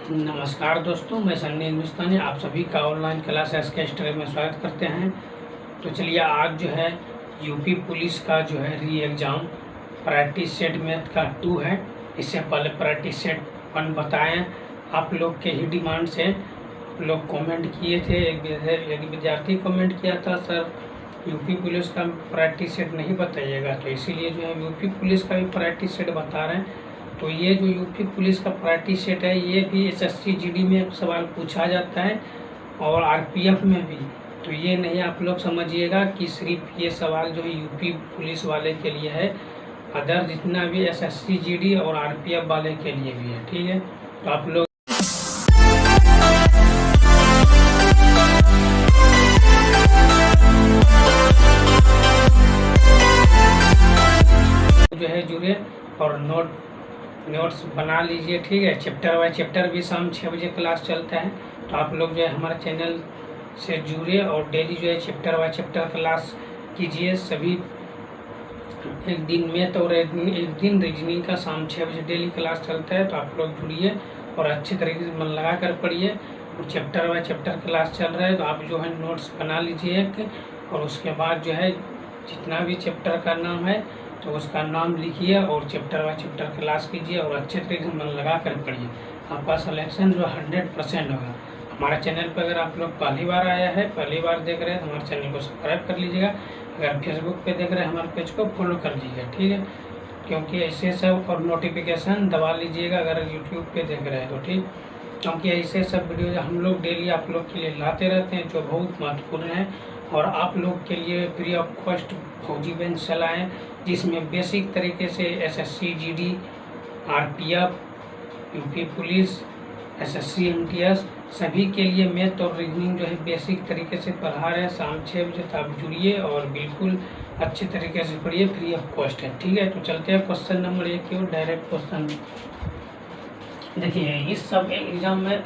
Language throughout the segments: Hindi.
नमस्कार दोस्तों, मैं सन्नी हिंदुस्तानी आप सभी का ऑनलाइन क्लास एसके स्टडी में स्वागत करते हैं। तो चलिए आज जो है यूपी पुलिस का जो है री एग्ज़ाम प्रैक्टिस सेट मैथ का 2 है। इससे पहले प्रैक्टिस सेट 1 बताएं। आप लोग के ही डिमांड से आप लोग कमेंट किए थे। एक विद्यार्थी कमेंट किया था, सर यूपी पुलिस का प्रैक्टिस सेट नहीं बताइएगा, तो इसीलिए जो है यूपी पुलिस का भी प्रैक्टिस सेट बता रहे हैं। तो ये जो यूपी पुलिस का प्रैक्टिस सेट है, ये भी एसएससी जीडी में सवाल पूछा जाता है और आरपीएफ में भी। तो ये नहीं आप लोग समझिएगा कि सिर्फ ये सवाल जो है यूपी पुलिस वाले के लिए है, अदर जितना भी एसएससी जीडी और आरपीएफ वाले के लिए भी है। ठीक है, तो आप लोग जो है जुड़े और नोट्स बना लीजिए। ठीक है, चैप्टर बाय चैप्टर भी शाम 6 बजे क्लास चलता है। तो आप लोग जो है हमारे चैनल से जुड़िए और डेली जो है चैप्टर बाय चैप्टर क्लास कीजिए। सभी एक दिन मैथ और एक दिन रीजनिंग का शाम 6 बजे डेली क्लास चलता है। तो आप लोग जुड़िए और अच्छे तरीके से मन लगा कर पढ़िए। और चैप्टर बाय चैप्टर क्लास चल रहा है, तो आप जो है नोट्स बना लीजिए एक, और उसके बाद जो है जितना भी चैप्टर का नाम है तो उसका नाम लिखिए और चैप्टर बाय चैप्टर क्लास कीजिए और अच्छे तरीके से मन लगा कर पढ़िए। आपका सिलेक्शन जो 100% होगा। हमारे चैनल पर अगर आप लोग पहली बार आया है, पहली बार देख रहे हैं, तो हमारे चैनल को सब्सक्राइब कर लीजिएगा। अगर फेसबुक पे देख रहे हैं हमारे पेज को फॉलो कर लीजिएगा। ठीक है, क्योंकि ऐसे सब और नोटिफिकेशन दबा लीजिएगा अगर यूट्यूब पे देख रहे हैं तो। ठीक, क्योंकि ऐसे सब वीडियो हम लोग डेली आप लोग के लिए लाते रहते हैं जो बहुत महत्वपूर्ण है। और आप लोग के लिए फ्री ऑफ कॉस्ट फौजी बेंच चलाएँ, जिसमें बेसिक तरीके से SSC GD, RPF, UP police, SSC MTS सभी के लिए मैथ और रीजनिंग जो है बेसिक तरीके से पढ़ा रहे हैं। शाम 6 बजे तक आप जुड़िए और बिल्कुल अच्छे तरीके से पढ़िए, फ्री ऑफ कॉस्ट है। ठीक है, तो चलते हैं क्वेश्चन नंबर 1 की ओर। डायरेक्ट क्वेश्चन देखिए, इस सब एग्जाम में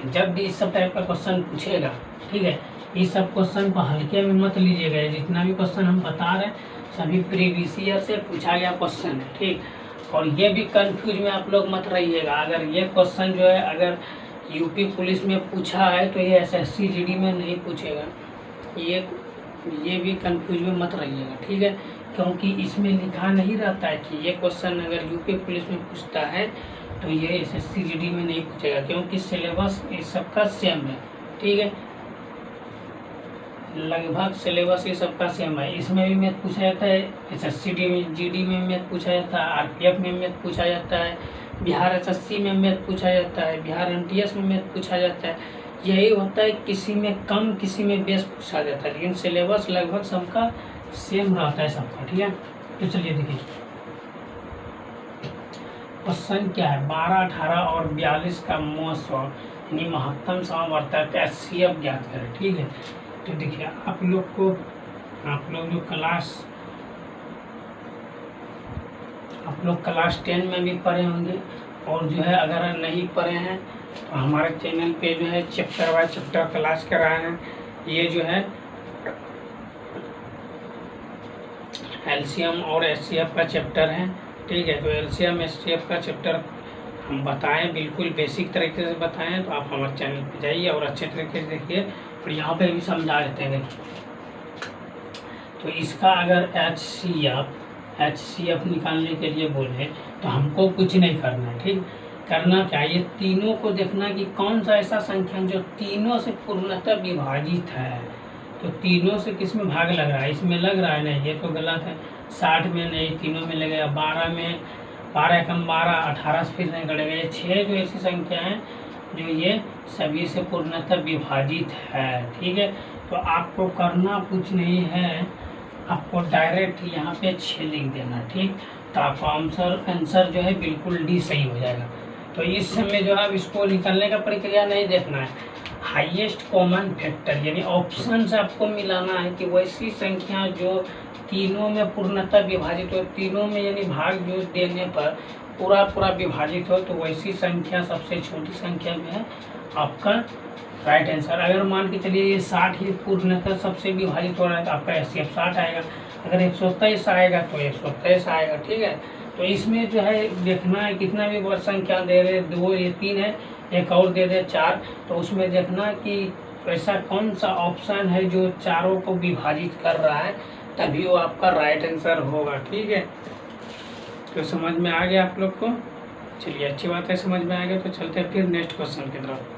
जब भी इस सब टाइप का क्वेश्चन पूछेगा, ठीक है, इस सब क्वेश्चन को हल्के में मत लीजिएगा। जितना भी क्वेश्चन हम बता रहे हैं सभी प्रीवियस ईयर से पूछा गया क्वेश्चन है। ठीक, और ये भी कंफ्यूज में आप लोग मत रहिएगा। अगर ये क्वेश्चन जो है अगर यूपी पुलिस में पूछा है तो ये एसएससी जीडी में नहीं पूछेगा। ये भी कंफ्यूज में मत रहिएगा। ठीक है, क्योंकि इसमें लिखा नहीं रहता है कि ये क्वेश्चन अगर यूपी पुलिस में पूछता है तो ये एसएससी जीडी में नहीं पूछेगा, क्योंकि सिलेबस इस सबका सेम है। ठीक है, लगभग सिलेबस ये सबका सेम है। इसमें भी मैथ पूछा जाता है, एसएससी जीडी में मैथ पूछा जाता है, आरपीएफ में मैथ पूछा जाता है, बिहार एसएससी में मैथ पूछा जाता है, बिहार एमटीएस में मैथ पूछा जाता है। यही होता है, किसी में कम किसी में बेस पूछा जाता है, लेकिन सिलेबस लगभग सबका सेम रहता है सबका। ठीक है, तो चलिए देखिए क्वेश्चन क्या है। 12, 18 और 42 का मोस्ट यानी महत्तम समावर्तक का एचसीएफ ज्ञात करें। ठीक है, तो देखिए आप लोग जो क्लास 10 में भी पढ़े होंगे, और जो है अगर नहीं पढ़े हैं तो हमारे चैनल पे जो है चैप्टर बाय चैप्टर क्लास कराए हैं। ये जो है एलसीएम और एचसीएफ का चैप्टर है। ठीक है, तो एलसीएम एचसीएफ का चैप्टर हम बताएं, बिल्कुल बेसिक तरीके से बताएं। तो आप हमारे चैनल पे जाइए और अच्छे तरीके से देखिए, और यहाँ पे भी समझा देते हैं। देखिए, तो इसका अगर एचसीएफ निकालने के लिए बोले तो हमको कुछ नहीं करना है। ठीक, करना क्या, ये तीनों को देखना कि कौन सा ऐसा संख्या जो तीनों से पूर्णतः विभाजित है। तो तीनों से किस में भाग लग रहा है, इसमें लग रहा है नहीं, ये तो गलत है। 60 में नहीं, तीनों में लगेगा। 12 में 12 कम 12, 18 से फिर नहीं कटेगा। ये 6 जो ऐसी संख्या है जो ये सभी से पूर्णतः विभाजित है। ठीक है, तो आपको करना कुछ नहीं है, आपको डायरेक्ट यहाँ पे 6 लिख देना। ठीक, तो आपका आंसर जो है बिल्कुल डी सही हो जाएगा। तो इस समय जो है इसको निकालने का प्रक्रिया नहीं देखना है, हाईएस्ट कॉमन फैक्टर यानी ऑप्शन से आपको मिलाना है कि वैसी संख्या जो तीनों में पूर्णतः विभाजित हो, तीनों में यानी भाग जो देने पर पूरा विभाजित हो, तो वैसी संख्या सबसे छोटी संख्या जो है आपका राइट आंसर। अगर मान के चलिए ये 60 ही पूर्णतः सबसे विभाजित हो रहा है तो आपका एचसीएफ 60 आएगा। अगर 123 आएगा तो 123 आएगा। ठीक है, तो इसमें जो है देखना है कितना भी वर्ग संख्या दे रहे, 2 ये 3 है, एक और दे दे 4, तो उसमें देखना कि ऐसा कौन सा ऑप्शन है जो चारों को विभाजित कर रहा है, तभी वो आपका राइट आंसर होगा। ठीक है, तो समझ में आ गया आप लोग को? चलिए अच्छी बात है, समझ में आ गया। तो चलते हैं फिर नेक्स्ट क्वेश्चन की तरफ।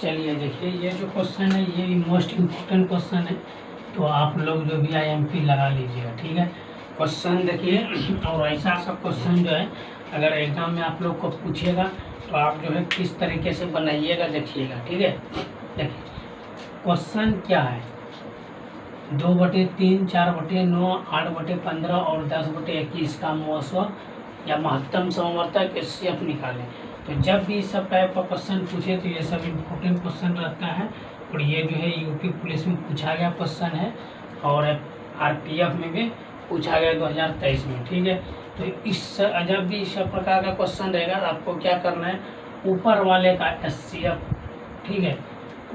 चलिए देखिए, ये जो क्वेश्चन है ये मोस्ट इम्पोर्टेंट क्वेश्चन है, तो आप लोग जो भी IMP लगा लीजिएगा। ठीक है, क्वेश्चन देखिए, और ऐसा सब क्वेश्चन जो है अगर एग्जाम में आप लोग को पूछेगा तो आप जो है किस तरीके से बनाइएगा देखिएगा। ठीक है, देखिए क्वेश्चन क्या है, 2/3, 4/9, 8/15 और 10/21 का मौसम या महत्तम समवर्तक HCF निकालें। तो जब भी इस सब टाइप का क्वेश्चन पूछे तो ये सब इम्पोर्टेंट क्वेश्चन रहता है, और ये जो है यूपी पुलिस में पूछा गया क्वेश्चन है, और RPF में भी पूछा गया 2023 में। ठीक है, तो इस जब भी इस प्रकार का क्वेश्चन रहेगा तो आपको क्या करना है, ऊपर वाले का HCF, ठीक है,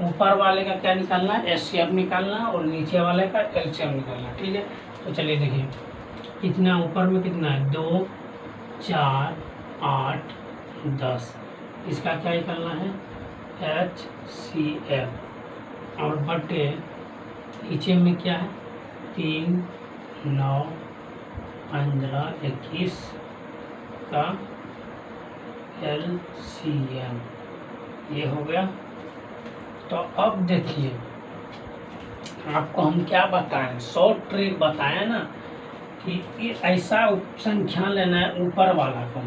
ऊपर वाले का क्या निकालना है, HCF निकालना, और नीचे वाले का LCM निकालना। ठीक है, तो चलिए देखिए कितना ऊपर में कितना है, 2, 4, 8, 10, इसका क्या निकालना है, HCF, और बटे नीचे में क्या है, 3, 9, 15, 21 का LCM, ये हो गया। तो अब देखिए आपको हम क्या बताएं, शॉर्ट ट्रिक बताएं ना, कि ऐसा संख्या लेना है ऊपर वाला का,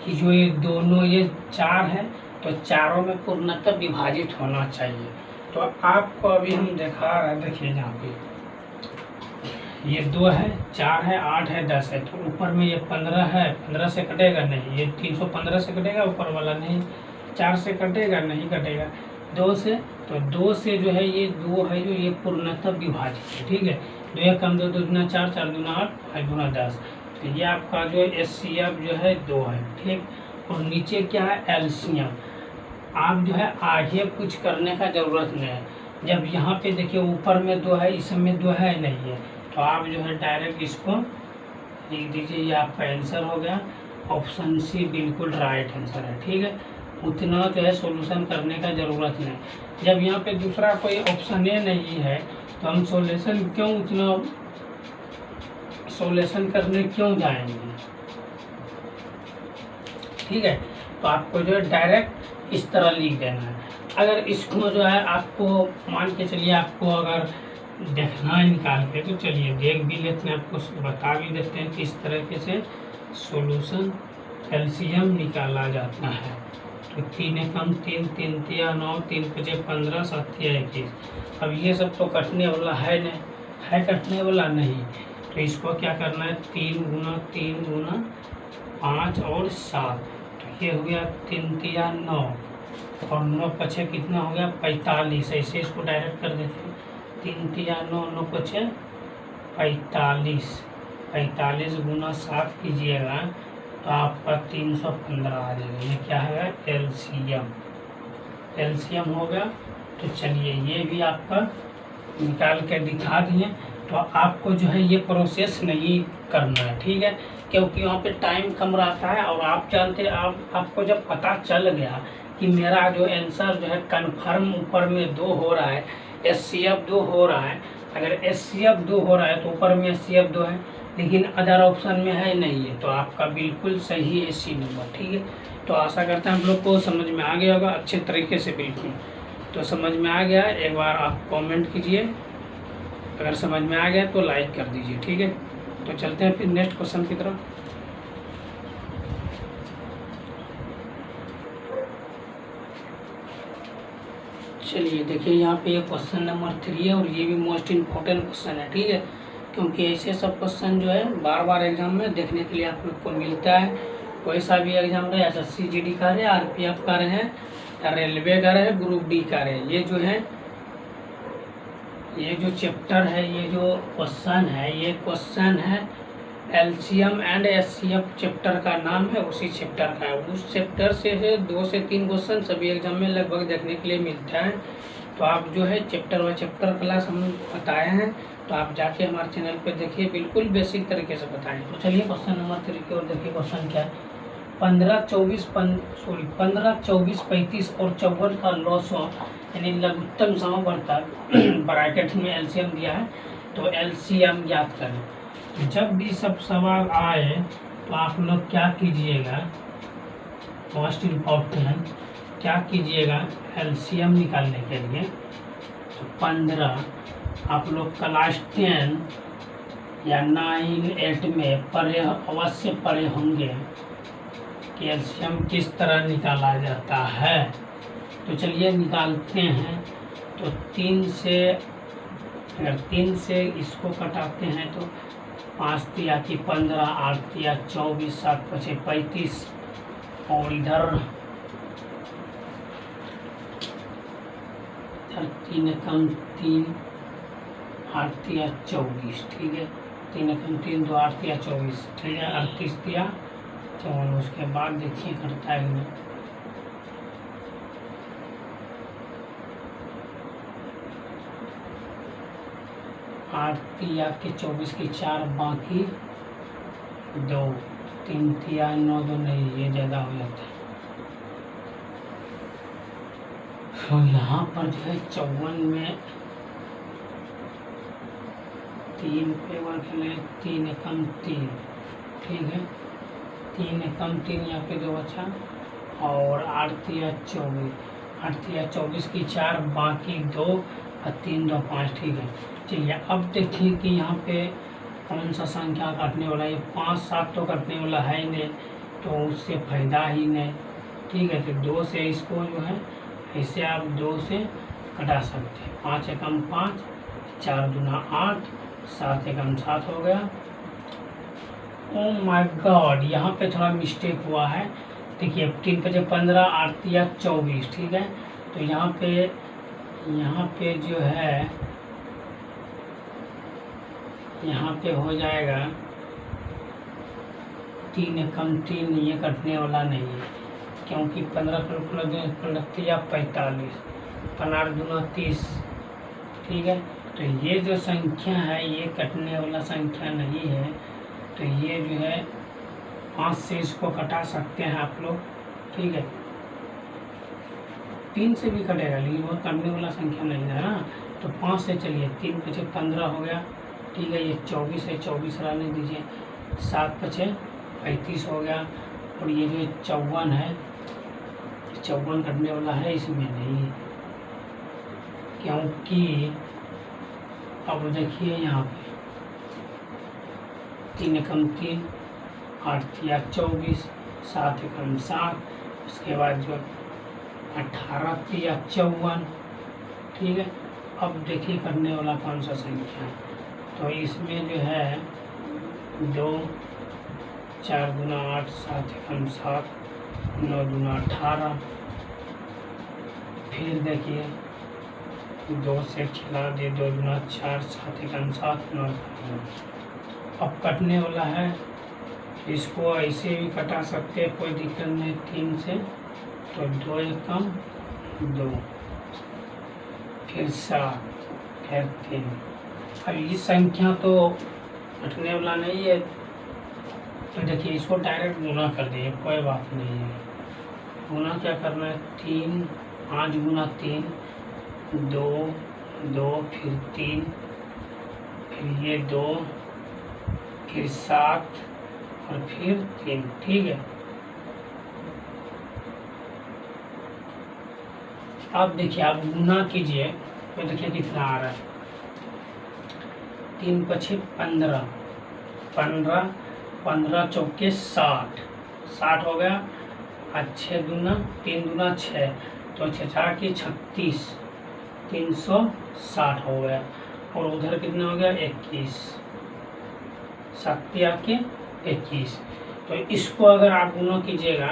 कि जो ये दोनों ये 4 है तो चारों में पूर्णतः विभाजित होना चाहिए। तो आपको अभी हम दिखा रहे हैं, देखिए यहाँ पे ये 2 है, 4 है, 8 है, 10 है, तो ऊपर में ये 15 है, 15 से कटेगा नहीं, ये 315 से कटेगा, ऊपर वाला नहीं, 4 से कटेगा नहीं, कटेगा 2 से, तो 2 से जो है ये 2 है जो ये पूर्णतः विभाजित है। ठीक है, 2 एक कम 2, 2 दूना 4, 4 दूना 8, 5 दूना 10, तो ये आपका जो HCF जो है 2 है। ठीक, और नीचे क्या है, LCM। आप जो है आगे कुछ करने का ज़रूरत नहीं है, जब यहाँ पे देखिए ऊपर में 2 है, इस में 2 है नहीं है, तो आप जो है डायरेक्ट इसको लिख दीजिए, ये आपका आंसर हो गया। ऑप्शन सी बिल्कुल राइट आंसर है। ठीक है, उतना जो है सॉल्यूशन करने का ज़रूरत नहीं। जब यहाँ पे दूसरा कोई ऑप्शन ए नहीं है तो हम सॉल्यूशन क्यों उतना सॉल्यूशन करने क्यों जाएंगे। ठीक है, तो आपको जो है डायरेक्ट इस तरह लिख देना है। अगर इसको जो है आपको मान के चलिए, आपको अगर देखना है निकाल के, तो चलिए देख भी लेते हैं, आपको बता भी देते हैं कि इस तरीके से सॉल्यूशन LCM निकाला जाता है। तो 3 एकम 3, 3 तिया 9, 3 पचे 15, 7 तिया 21। अब ये सब तो कटने वाला है नहीं, है कटने वाला नहीं, तो इसको क्या करना है, 3 गुना 3 गुना 5 और 7, तो ये हो गया 3 तिया 9, और 9 पचे कितना हो गया, 45। ऐसे इसको डायरेक्ट कर देते हैं, 3 तिया 9, 9 पचे 45, 45 गुना 7 कीजिएगा तो आपका 315 आ जाएगा। ये क्या है, LCM हो गया। तो चलिए ये भी आपका निकाल के दिखा दिए। तो आपको जो है ये प्रोसेस नहीं करना है, ठीक है, क्योंकि वहाँ पे टाइम कम रहता है, और आप जानते हैं आपको जब पता चल गया कि मेरा जो आंसर जो है कन्फर्म ऊपर में 2 हो रहा है, HCF 2 हो रहा है, अगर HCF 2 हो रहा है तो ऊपर में HCF 2 है, लेकिन अदर ऑप्शन में है नहीं है, तो आपका बिल्कुल सही है C नंबर। ठीक है, तो आशा करते हैं आप लोग को समझ में आ गया होगा अच्छे तरीके से, बिल्कुल। तो समझ में आ गया, एक बार आप कमेंट कीजिए, अगर समझ में आ गया तो लाइक कर दीजिए। ठीक है, तो चलते हैं फिर नेक्स्ट क्वेश्चन की तरफ। चलिए देखिए यहाँ पे ये क्वेश्चन नंबर 3 है, और ये भी मोस्ट इम्पोर्टेंट क्वेश्चन है। ठीक है, क्योंकि ऐसे सब क्वेश्चन जो है बार बार एग्जाम में देखने के लिए आप लोग को मिलता है। कोई सा भी एग्जाम रहे, SSC GD का रहे, RPF का रहे, या रेलवे का रहे, ग्रुप D का रहे, ये जो है ये जो चैप्टर है, ये जो क्वेश्चन है, ये क्वेश्चन है LCM एंड HCF चैप्टर का नाम है, उसी चैप्टर का है। उस चैप्टर से 2 से 3 क्वेश्चन सभी एग्जाम में लगभग देखने के लिए मिलता है। तो आप जो है चैप्टर बाय चैप्टर क्लास हम बताए हैं, तो आप जाके हमारे चैनल पे देखिए, बिल्कुल बेसिक तरीके से बताएं। तो चलिए क्वेश्चन नंबर 3 की ओर देखिए। क्वेश्चन क्या है, 15, 24, 35 और 54 का लॉसव यानी लघुत्तम समवर्तक ब्रैकेट में एलसीएम दिया है, तो एलसीएम ज्ञात करें। जब भी सब सवाल आए तो आप लोग क्या कीजिएगा, मोस्ट इम्पोर्टेंट क्या कीजिएगा, एलसीएम निकालने के लिए तो 15 आप लोग क्लास 10 या 9, 8 में पढ़े, अवश्य पढ़े होंगे कि एलसीएम किस तरह निकाला जाता है। तो चलिए निकालते हैं। तो 3 से, अगर 3 से इसको कटाते हैं तो 5 तिया की 15, 8 तिया 24, 7 पचे 35 और इधर 3 कम 3, 8 तिया 24, ठीक है। 3 कम 3, 2 8 तिया 24, ठीक है। 38 तिया 54। उसके बाद देखिए करता है नहीं, 8 तिया के 24 की 4 बाकी 2, 3 तिया 9, 2 नहीं, ये ज़्यादा हो जाता है। तो यहाँ पर जो है 54 में 3 पे वर्क ले, 3 कम 3, ठीक है। 3 कम 3 यहाँ पे 2 बचा और 8 तिया 24, 8 तिया 24 की 4 बाकी 2 और 3 2 5, ठीक है। चलिए अब देखिए कि यहाँ पे कौन सा संख्या काटने वाला है। ये 5 7 तो काटने वाला है ही नहीं, तो उससे फायदा ही नहीं, ठीक है। तो 2 से इसको जो है ऐसे आप 2 से कटा सकते हैं। 5 एकम 5, 4 दूना 8, 7 एकम 7 हो गया। ओ माय गॉड, यहाँ पे थोड़ा मिस्टेक हुआ है। देखिए 3 पचे 15, 8 तिया 24, ठीक है। तो यहाँ पे जो है, यहाँ पे हो जाएगा 3 कम 3, ये कटने वाला नहीं है, क्योंकि 15 या 45, 15 दूना 30, ठीक है। तो ये जो संख्या है ये कटने वाला संख्या नहीं है, तो ये जो है 5 से इसको कटा सकते हैं आप लोग, ठीक है। 3 से भी कटेगा लेकिन वो कटने वाला संख्या नहीं है ना। तो 5 से चलिए, 3 पचे 15 हो गया, ठीक है। ये 24 है, 24 रहने दीजिए। 7 पचे 35 हो गया और ये जो 54 है, 54 कटने वाला है, इसमें नहीं, क्योंकि अब देखिए यहाँ पे 3 कम 3, 8 तिया 24, 7 कम 7, उसके बाद जो 18 तिया 54, ठीक है। अब देखिए करने वाला कौन सा संख्या है, तो इसमें जो है 2, 4 दूना 8, 7 एकम 7, 9 दूना 18, फिर देखिए 2 से खिला दे, 2 दूना 4, 7 एकम 7, 9। अब कटने वाला है, इसको ऐसे भी कटा सकते हैं, कोई दिक्कत नहीं। 3 से तो 2 एकम 2, फिर 7, फिर 3। अब ये संख्या तो कटने वाला नहीं है, तो देखिए इसको डायरेक्ट गुना कर दिए, कोई बात नहीं है। गुना क्या करना है, 3, 5 गुना 3, 2, 2, फिर 3, फिर ये 2, फिर 7 और फिर 3, ठीक है। अब देखिए आप गुना कीजिए तो देखिए कितना आ रहा है। 3 पचे 15, 15, 15 चौके 60, 60 हो गया। 6 दूना 3 दूना 6, तो 6 की 36, 360 हो गया। और उधर कितना हो गया, 21, 7 के 21। तो इसको अगर आप गुना कीजिएगा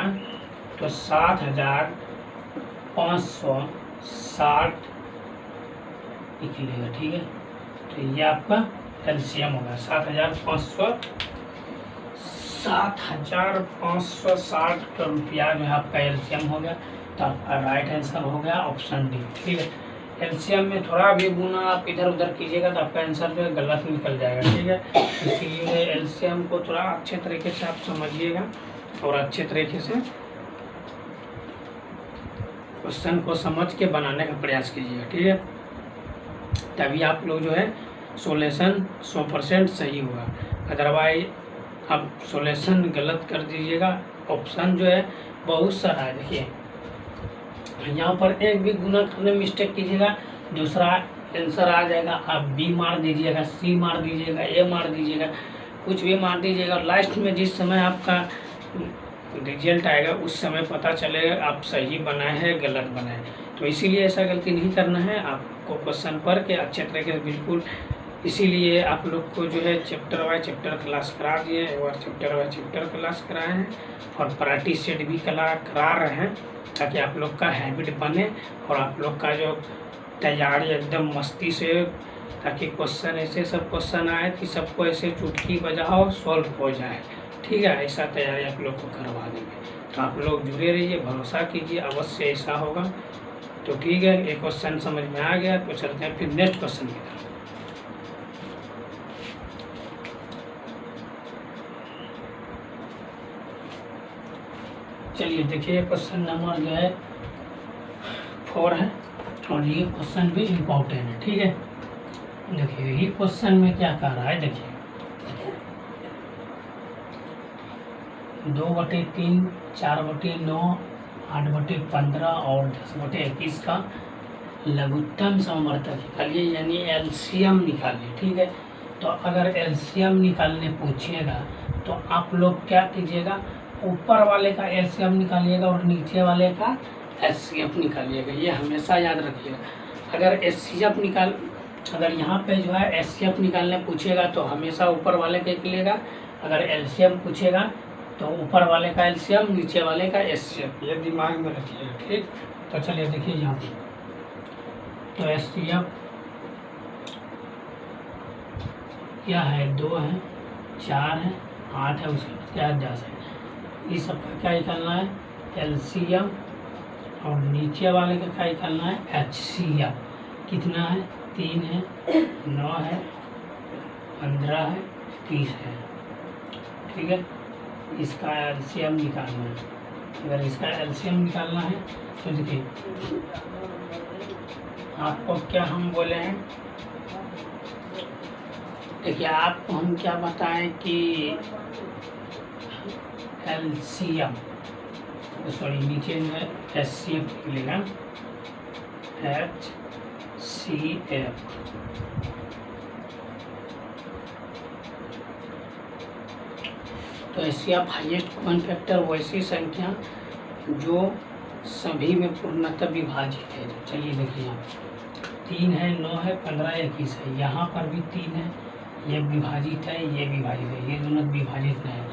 तो 7560 निकलेगा, ठीक है। तो ये आपका एलसीएम होगा 7560 का रुपया जो है आपका एलसीएम हो गया। तो आपका राइट आंसर हो गया ऑप्शन डी, ठीक है। एलसीएम में थोड़ा भी गुना आप इधर उधर कीजिएगा तो आपका आंसर जो है गलत निकल जाएगा, ठीक है। इसीलिए एलसीएम को थोड़ा अच्छे तरीके से आप समझिएगा और अच्छे तरीके से क्वेश्चन को समझ के बनाने का प्रयास कीजिएगा, ठीक है। तभी आप लोग जो है सोल्यूशन 100% सही होगा। अदरवाइज आप सोल्यूशन गलत कर दीजिएगा। ऑप्शन जो है बहुत सारा है, देखिए यहाँ पर एक भी गुना करने में मिस्टेक कीजिएगा दूसरा आंसर आ जाएगा, आप बी मार दीजिएगा, सी मार दीजिएगा, ए मार दीजिएगा, कुछ भी मार दीजिएगा। लास्ट में जिस समय आपका रिजल्ट आएगा उस समय पता चलेगा आप सही बनाए हैं गलत बनाए। तो इसीलिए ऐसा गलती नहीं करना है, आपको क्वेश्चन पढ़ के अच्छे तरीके से बिल्कुल। इसीलिए आप लोग को जो है चैप्टर वाइज चैप्टर क्लास करा दिए, एक बार चैप्टर वाइज चैप्टर क्लास कराए हैं और प्रैक्टिस सेट भी करा रहे हैं ताकि आप लोग का हैबिट बने और आप लोग का जो तैयारी एकदम मस्ती से, ताकि क्वेश्चन ऐसे सब क्वेश्चन आए कि सबको ऐसे चुटकी बजाओ सॉल्व हो जाए, ठीक है। ऐसा तैयारी आप लोग को करवा देंगे। तो आप लोग जुड़े रहिए, भरोसा कीजिए, अवश्य ऐसा होगा। तो ठीक है, एक क्वेश्चन समझ में आ गया तो चलते हैं फिर नेक्स्ट क्वेश्चन की तरफ। चलिए देखिए क्वेश्चन नंबर जो है 4 है और ये क्वेश्चन भी इम्पोर्टेंट है, ठीक है। देखिए ये क्वेश्चन में क्या कह रहा है, देखिए 2/3, 4/9, 8/15 और 10/21 का लघुत्तम समवर्तक निकालिए, यानी एलसीएम निकालिए, ठीक है। तो अगर एलसीएम निकालने पूछिएगा तो आप लोग क्या कीजिएगा, ऊपर वाले का एलसीएम निकालिएगा और नीचे वाले का एचसीएफ निकालिएगा, ये हमेशा याद रखिएगा। अगर यहाँ पे जो है एचसीएफ निकालने पूछेगा तो हमेशा ऊपर वाले का निकलेगा, अगर एलसीएम पूछेगा तो ऊपर वाले का एलसीएम नीचे वाले का एचसीएफ, ये दिमाग में रखिएगा, ठीक। तो चलिए देखिए यहाँ पे तो एचसीएफ क्या है, 2 है, 4 है, 8 है, उसके बाद क्या है 10 है। इस सब का क्या निकालना है, एलसीएम और नीचे वाले का क्या निकालना है, एचसीएफ। कितना है, 3 है, 9 है, 15 है, 30 है, ठीक है। इसका एलसीएम निकालना है। अगर इसका एलसीएम निकालना है तो देखिए आपको क्या हम बोले हैं, देखिए आपको हम क्या बताएं कि एलसीएम सॉरी नीचे में एचसीएफ निकलेगा, HCF। तो एचसीएफ हाईएस्ट कॉमन फैक्टर वैसी संख्या जो सभी में पूर्णतः विभाजित है। चलिए देखिए यहाँ 3 है, 9 है, 15, 21 है, यहाँ पर भी 3 है, ये विभाजित है, ये विभाजित है, ये दोनों विभाजित नहीं है।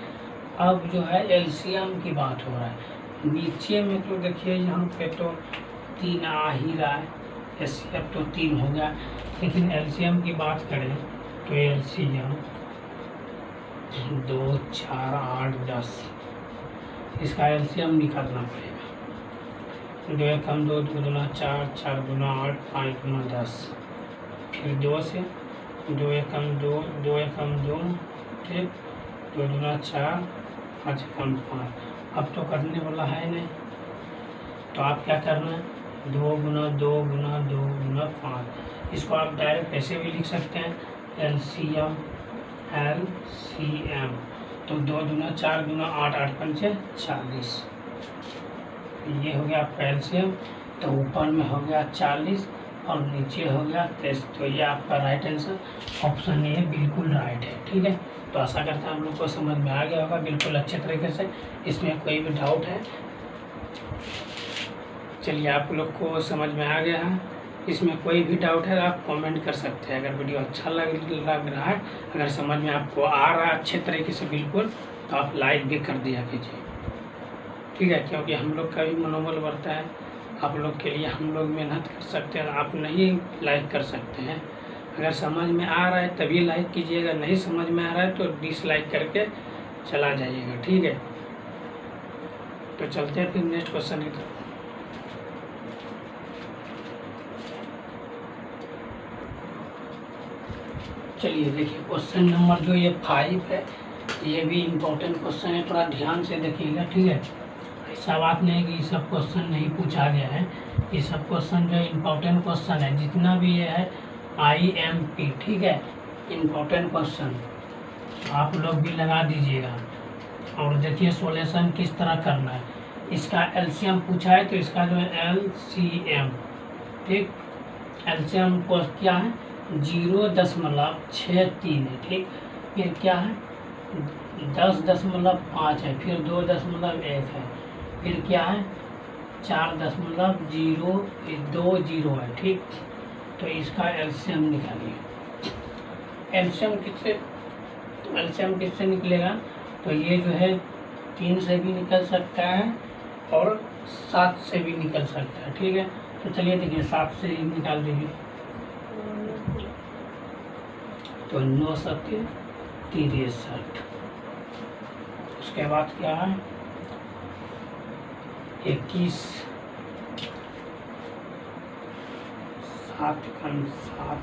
अब जो है एलसीएम की बात हो रहा है, नीचे में तो देखिए यहाँ पे तो 3 आ ही रहा है, एचसीएफ तो 3 हो गया, लेकिन एलसीएम की बात करें तो एलसीएम 2, 4, 8, 10, इसका एलसीएम निकालना पड़ेगा। 2 एकम 2, 2 दूना 4, 4 दूना 8, 5 दूना 10, फिर 2 से 2 एकम 2, 2 एकम 2, ठीक, 2 दूना 4, 5 एकम 5। अब तो करने वाला है नहीं, तो आप क्या करना है, 2 गुना 2 गुना 2 गुना 5। इसको आप डायरेक्ट ऐसे भी लिख सकते हैं, एलसीएम तो 2 दूना 4 दूना 8, 8 पंचे 40, ये हो गया आपका एलसीएम। तो ऊपर में हो गया 40 और नीचे हो गया 23। तो ये आपका राइट आंसर ऑप्शन ए बिल्कुल राइट है, ठीक है। तो आशा करता हूँ हम लोग को समझ में आ गया होगा बिल्कुल अच्छे तरीके से, इसमें कोई भी डाउट है। चलिए आप लोग को समझ में आ गया है, इसमें कोई भी डाउट है आप कमेंट कर सकते हैं। अगर वीडियो अच्छा लग रहा है, अगर समझ में आपको आ रहा है अच्छे तरीके से बिल्कुल, तो आप लाइक भी कर दिया कीजिए, ठीक है। क्योंकि हम लोग का भी मनोबल बढ़ता है, आप लोग के लिए हम लोग मेहनत कर सकते हैं, आप नहीं लाइक कर सकते हैं। अगर समझ में आ रहा है तभी लाइक कीजिएगा, नहीं समझ में आ रहा है तो डिसलाइक करके चला जाइएगा, ठीक है। तो चलते हैं फिर नेक्स्ट क्वेश्चन की तरफ। चलिए देखिए क्वेश्चन नंबर जो ये 5 है, ये भी इम्पोर्टेंट क्वेश्चन है, थोड़ा ध्यान से देखिएगा, ठीक है। ऐसा बात नहीं कि ये सब क्वेश्चन नहीं पूछा गया है, ये सब क्वेश्चन जो इम्पोर्टेंट क्वेश्चन है, जितना भी ये है IMP, ठीक है, इम्पोर्टेंट क्वेश्चन आप लोग भी लगा दीजिएगा। और देखिए सॉल्यूशन किस तरह करना है। इसका एलसीएम पूछा है तो इसका जो है LCM, ठीक, एलसीएम को क्या है 0.63 है, ठीक। फिर क्या है 10.5 है, फिर 2.1 है, फिर क्या है 4.020 है, ठीक। तो इसका एलसीएम निकालिए। एलसीएम किससे निकलेगा, तो ये जो है 3 से भी निकल सकता है और 7 से भी निकल सकता है, ठीक है। तो चलिए देखिए 7 से ही निकाल दीजिए, तो 9 7 63। उसके बाद क्या है 21, 7 कम 7,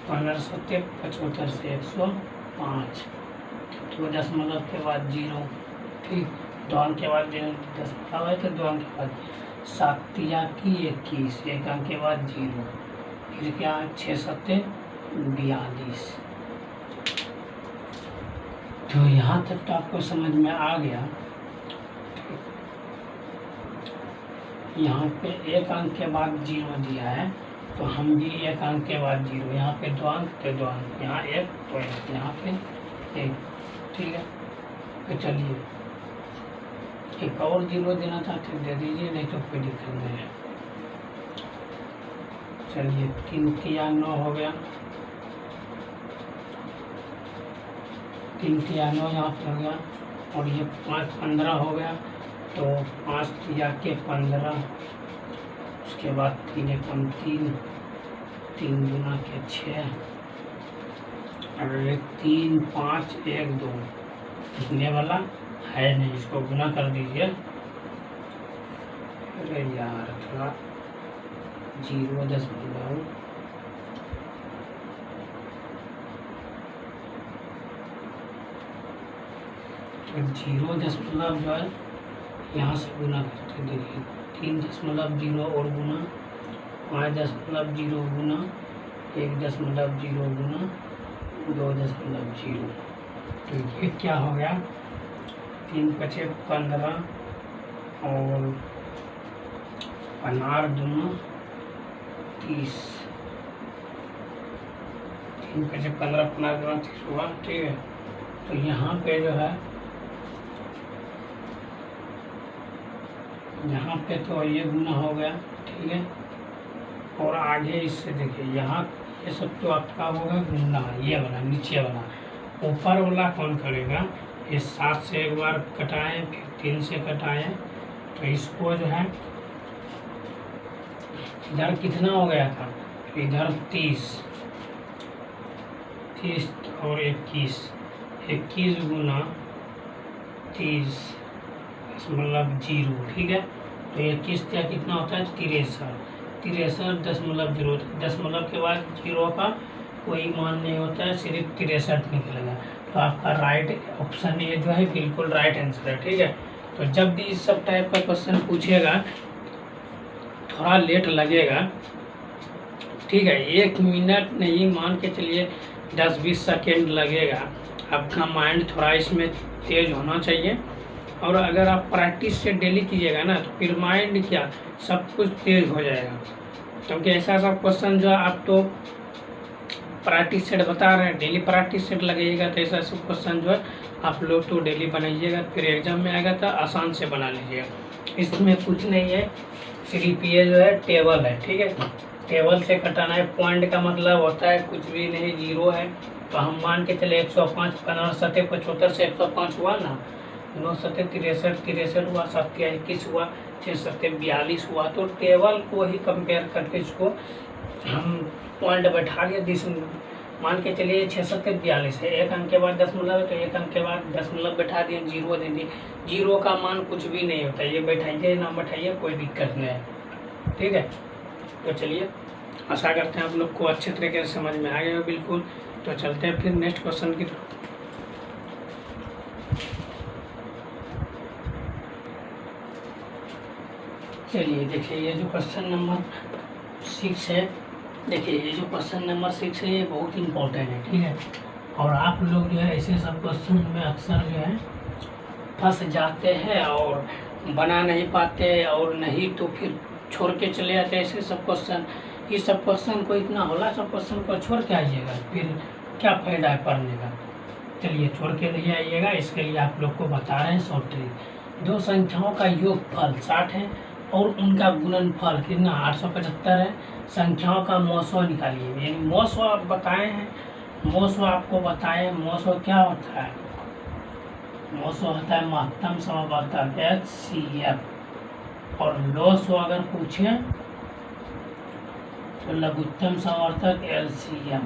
15 7 75 से 105, 2 के बाद 0, ठीक, 2 अंक के बाद 10 है तो 2 अंक के बाद 7 की 21, 1 अंक के बाद 0, फिर क्या 6 7 42। तो यहाँ तक तो आपको समझ में आ गया। यहाँ पे 1 अंक के बाद 0 दिया है तो हम भी 1 अंक के बाद 0, यहाँ पे 2 अंक तो 2 अंक, यहाँ 1 तो 1, यहाँ पे 1, ठीक है। तो चलिए एक और 0 देना चाहते दे दीजिए, नहीं तो कोई दिक्कत नहीं है। चलिए 3 तिया 9 हो गया, 3 तिया 9 यहाँ पे हो गया, और ये 5 15 हो गया, तो 5 तिया के 15, उसके बाद 3 एकम 3, 3 गुना के 6, और 3 5 1 2 लिखने वाला है नहीं, इसको गुना कर दीजिए। अरे यार थोड़ा 0.0 जो है यहाँ से गुना करते, देखिए 3.0 और गुना 5.0 गुना 1.0 गुना 2.0, तो ये क्या हो गया 3 5 15 और 15 दूना 30, 3 5 15 15 दूना 30 हुआ, ठीक है। तो यहाँ पे जो है, यहाँ पे तो ये गुना हो गया, ठीक है। और आगे इससे देखिए यहाँ ये सब तो आपका होगा गुना, ये वाला नीचे वाला, ऊपर वाला कौन करेगा, ये 7 से एक बार कटाएं, फिर 3 से कटाएं, तो इसको जो है इधर कितना हो गया था, इधर 30 और 21 गुना 30.0, ठीक है। तो 21 क्या कितना होता है 63.0, दशमलव के बाद 0 का कोई मान नहीं होता है, सिर्फ 63 निकलेगा। तो आपका राइट ऑप्शन ये जो है बिल्कुल राइट आंसर है, ठीक है। तो जब भी इस सब टाइप का क्वेश्चन पूछेगा थोड़ा लेट लगेगा, ठीक है, 1 मिनट नहीं, मान के चलिए 10-20 सेकेंड लगेगा। आपका माइंड थोड़ा इसमें तेज होना चाहिए, और अगर आप प्रैक्टिस से डेली कीजिएगा ना तो फिर माइंड क्या सब कुछ तेज हो जाएगा। क्योंकि ऐसा सब क्वेश्चन जो आप तो प्रैक्टिस सेट बता रहे हैं, डेली प्रैक्टिस सेट लगेगा, तो ऐसा सब क्वेश्चन जो है आप लोग तो डेली बनाइएगा, फिर एग्जाम में आएगा तो आसान से बना लीजिएगा। इसमें कुछ नहीं है, सिर्फ ये जो है टेबल है, ठीक है। टेबल से कटाना है, पॉइंट का मतलब होता है कुछ भी नहीं, 0 है। तो हम मान के चले 105, 15 7 75 से 105 हुआ ना, 9 7 63 हुआ, 7 21 हुआ, 6 7 42 हुआ। तो टेबल को ही कंपेयर करके इसको हम पॉइंट बैठा लिया, मान के चलिए 642 है, 1 अंक के बाद दशमलव है तो 1 अंक के बाद दशमलव बैठा दिए, 0 दे दिए। 0 का मान कुछ भी नहीं होता, ये बैठाइए ना बैठाइए कोई दिक्कत नहीं है, ठीक है। तो चलिए आशा करते हैं आप लोग को अच्छे तरीके से समझ में आ गया बिल्कुल। तो चलते हैं फिर नेक्स्ट क्वेश्चन की तरफ। चलिए देखिए ये जो क्वेश्चन नंबर 6 है, देखिए ये जो क्वेश्चन नंबर 6 है ये बहुत इम्पोर्टेंट है, ठीक है। और आप लोग जो है ऐसे सब क्वेश्चन में अक्सर जो है फंस जाते हैं और बना नहीं पाते, और नहीं तो फिर छोड़ के चले जाते हैं ऐसे सब क्वेश्चन। इस सब क्वेश्चन को इतना होला सब क्वेश्चन को छोड़ के आइएगा, फिर क्या फ़ायदा है पढ़ने का। चलिए छोड़ के नहीं आइएगा, इसके लिए आप लोग को बता रहे हैं शॉर्ट ट्रिक। दो संख्याओं का योगफल 60 है और उनका गुणनफल कितना 875 है। संख्याओं का मौसो निकालिए, यानी मौसो आप बताए हैं, मौसो आपको बताए, मौसो क्या होता है, मौसो होता है महत्तम समवर्तक HCF, और लोसो अगर पूछे तो लघुत्तम समवर्तक LCM,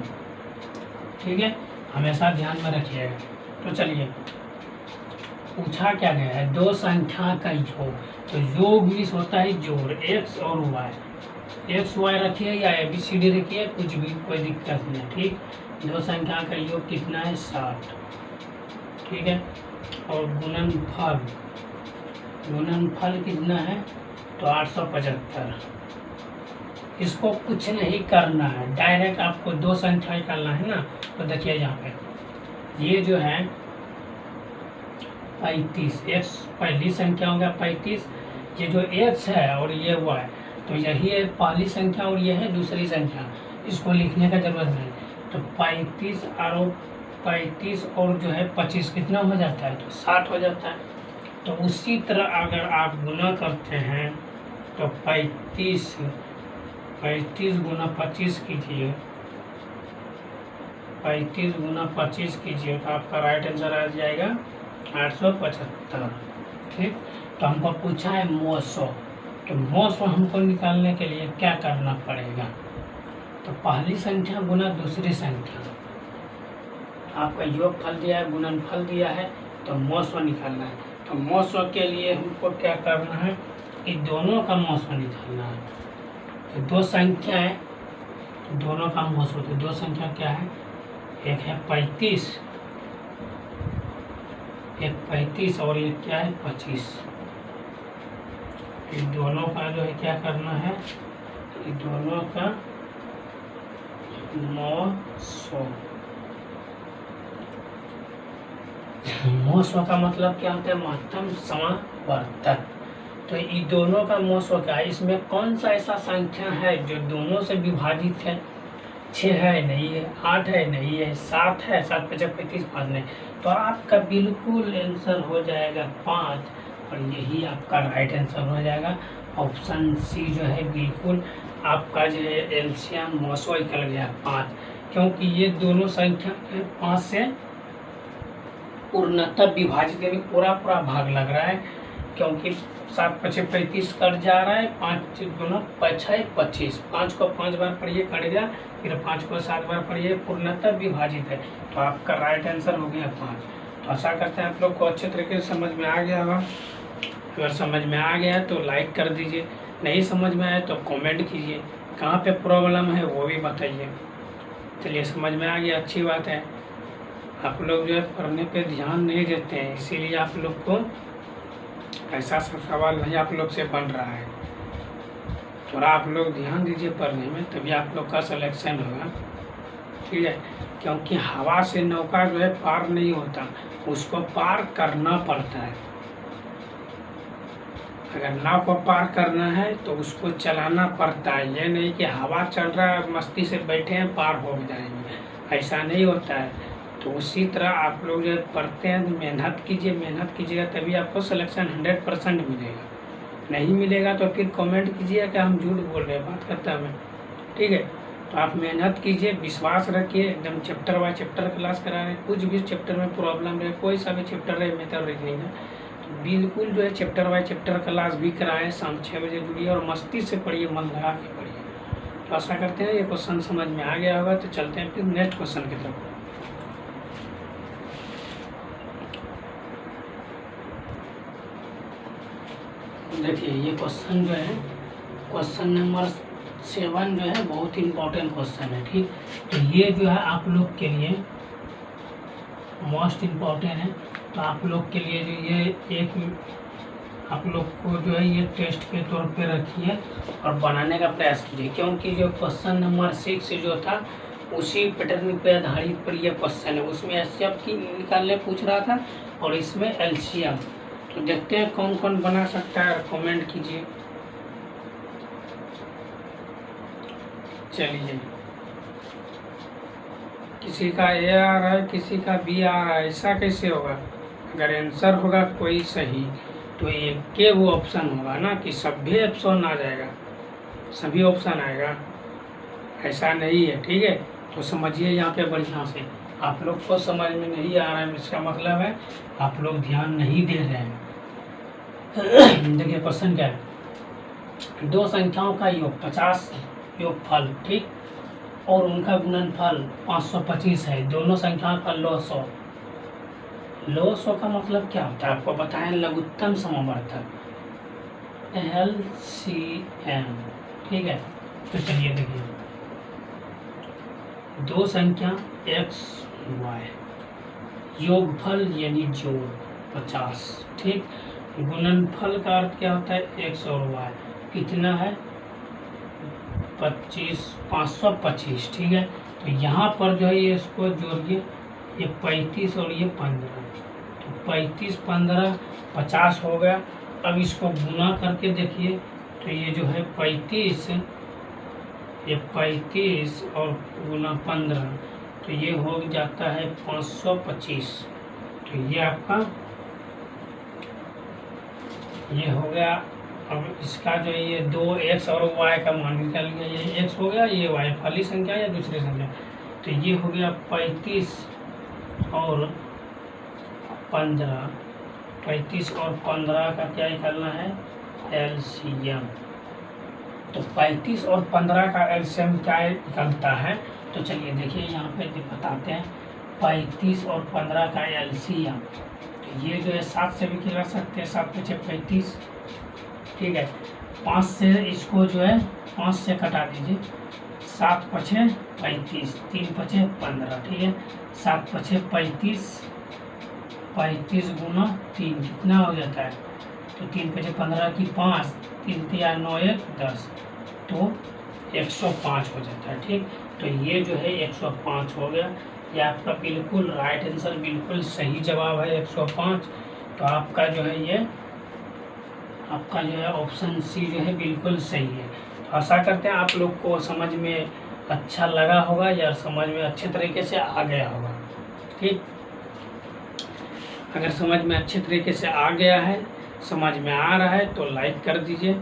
ठीक है, हमेशा ध्यान में रखिएगा। तो चलिए पूछा क्या गया है, दो संख्या का योग, तो योग भी होता है जोड़, x और y, x y रखिए या ABCD रखिए, कुछ भी कोई दिक्कत नहीं, ठीक। दो संख्या का योग कितना है 60, ठीक है। और गुणनफल, गुणनफल कितना है तो 875। इसको कुछ नहीं करना है, डायरेक्ट आपको दो संख्या निकालना है ना। तो देखिए यहाँ पे ये जो है 35, x पहली संख्या हो गया 35, ये जो x है और ये y, तो यही है पहली संख्या और ये है दूसरी संख्या, इसको लिखने का जरूरत नहीं। तो 35 और जो है 25 कितना हो जाता है तो 60 हो जाता है। तो उसी तरह अगर आप गुना करते हैं तो 35 गुना 25 कीजिए, 35 गुना 25 कीजिए तो आपका राइट आंसर आ जाएगा 875, ठीक। तो हमको पूछा है मौसो, तो मौसो हमको निकालने के लिए क्या करना पड़ेगा, तो पहली संख्या गुना दूसरी संख्या, आपका योगफल दिया है गुणनफल दिया है तो मौसो निकालना है। तो मौसो के लिए हमको क्या करना है कि दोनों का मौसो निकालना है। तो दो संख्या है, दोनों का मौसो, तो दो संख्या क्या है, एक है 35, एक 35 और एक क्या है 25। इन दोनों का जो है क्या करना है, इन दोनों का मौसो, मौसो का मतलब क्या होता है महत्तम समवर्तक। तो इन दोनों का मौसो क्या है, इसमें कौन सा ऐसा संख्या है जो दोनों से विभाजित है, 6 है नहीं है, 8 है नहीं है, 7 है, 7 5 35 5 नहीं, तो आपका बिल्कुल आंसर हो जाएगा 5, और यही आपका राइट आंसर हो जाएगा। ऑप्शन सी जो है बिल्कुल आपका जो है एलसीएम मौसो निकल गया 5, क्योंकि ये दोनों संख्या 5 से पूर्णतः विभाजित, यानी पूरा भाग लग रहा है, क्योंकि 7 5 35 कट जा रहा है, 5 गुना 6 25, 5 को 5 बार पढ़िए कट गया, फिर 5 को 7 बार पढ़िए, पूर्णतः विभाजित है, तो आपका राइट आंसर हो गया 5। तो आशा करते हैं आप लोग को अच्छे तरीके से समझ में आ गया होगा। अगर समझ में आ गया तो लाइक कर दीजिए, नहीं समझ में आया तो कमेंट कीजिए, कहाँ पे प्रॉब्लम है वो भी बताइए। चलिए समझ में आ गया, अच्छी बात है। आप लोग जो है पढ़ने पे ध्यान नहीं देते हैं, इसीलिए आप लोग को ऐसा सवाल नहीं आप लोग से बन रहा है। थोड़ा आप लोग ध्यान दीजिए पढ़ने में, तभी आप लोग का सिलेक्शन होगा, ठीक है। क्योंकि हवा से नौका जो है पार नहीं होता, उसको पार करना पड़ता है। अगर नाव को पार करना है तो उसको चलाना पड़ता है, ये नहीं कि हवा चल रहा है मस्ती से बैठे हैं पार हो जाएंगे, ऐसा नहीं होता है। तो उसी तरह आप लोग जो पढ़ते हैं तो मेहनत कीजिएगा तभी आपको सिलेक्शन 100% मिलेगा। नहीं मिलेगा तो फिर कमेंट कीजिए कि हम झूठ बोल रहे हैं, बात करता हमें, ठीक है। तो आप मेहनत कीजिए, विश्वास रखिए, एकदम चैप्टर बाय चैप्टर क्लास करा रहे हैं। कुछ भी चैप्टर में प्रॉब्लम रहे, कोई सा भी चैप्टर रहे मेथड रीजनिंग का, तो बिल्कुल जो है चैप्टर बाय चैप्टर क्लास भी कराएं। शाम 6 बजे जुड़िए और मस्ती से पढ़िए, मन लगा के पढ़िए। तो तो आशा करते हैं ये क्वेश्चन समझ में आ गया होगा। तो चलते हैं फिर नेक्स्ट क्वेश्चन की तरफ। देखिए ये क्वेश्चन जो है क्वेश्चन नंबर 7 जो है बहुत इम्पोर्टेंट क्वेश्चन है, ठीक। तो ये जो है आप लोग के लिए मोस्ट इम्पोर्टेंट है। तो आप लोग के लिए जो ये एक आप लोग को जो है ये टेस्ट के तौर पे रखिए और बनाने का प्रयास कीजिए, क्योंकि जो क्वेश्चन नंबर 6 जो था उसी पैटर्न पे आधारित पर ये क्वेश्चन है। उसमें एचसीएफ की निकालने पूछ रहा था और इसमें एलसीएम। तो देखते हैं कौन कौन बना सकता है, कमेंट कीजिए। चलिए, किसी का ए आ रहा है, किसी का बी आ रहा है, ऐसा कैसे होगा? अगर आंसर होगा कोई सही तो एक के वो ऑप्शन होगा ना कि सभी ऑप्शन आ जाएगा, सभी ऑप्शन आएगा, ऐसा नहीं है, ठीक है। तो समझिए यहाँ पे बढ़िया से। आप लोग को समझ में नहीं आ रहा है, इसका मतलब है आप लोग ध्यान नहीं दे रहे हैं। देखिए क्वेश्चन क्या है, दो संख्याओं का योग 50 योगफल, ठीक, और उनका गुणनफल 525 है। दोनों संख्याओं का लॉग 100। लॉग 100 का मतलब क्या होता है आपको बताएं? लघुत्तम समवर्तक, LCM, ठीक है। तो चलिए देखिए, दो संख्या x y, योगफल यानी जोड़ 50, ठीक। गुणनफल का अर्थ क्या होता है? x और y कितना है? 525, ठीक है। तो यहाँ पर जो है ये इसको जोड़िए, ये 35 और ये 15, तो 35 15 50 हो गया। अब इसको गुना करके देखिए, तो ये जो है 35, ये 35 और गुना 15, तो ये हो जाता है 525। तो ये आपका ये हो गया। अब इसका जो है ये 2x और y का मान निकाल लिया, ये x हो गया, ये y पहली संख्या या दूसरी संख्या। तो ये हो गया 35 और 15, 35 और 15 का क्या निकालना है? LCM। तो 35 और 15 का LCM क्या निकलता है? तो चलिए देखिए यहाँ पे बताते हैं। 35 और 15 का LCM, तो ये जो है 7 से भी खिला सकते हैं, 7 × 5 = 35, ठीक है। 5 से इसको जो है 5 से कटा दीजिए, 7 × 5 = 35, 3 × 5 = 15, ठीक है। 7 × 5 = 35, 35 गुना 3 कितना हो जाता है? तो 3 × 5 = 15 की 5, 3 × 9 = 10, तो 105 हो जाता है, ठीक। तो ये जो है 105 हो गया। ये आपका बिल्कुल राइट आंसर, बिल्कुल सही जवाब है 105। तो आपका जो है ये आपका जो है ऑप्शन सी जो है बिल्कुल सही है। तो आशा करते हैं आप लोग को समझ में अच्छा लगा होगा या समझ में अच्छे तरीके से आ गया होगा, ठीक। अगर समझ में अच्छे तरीके से आ गया है, समझ में आ रहा है तो लाइक कर दीजिए,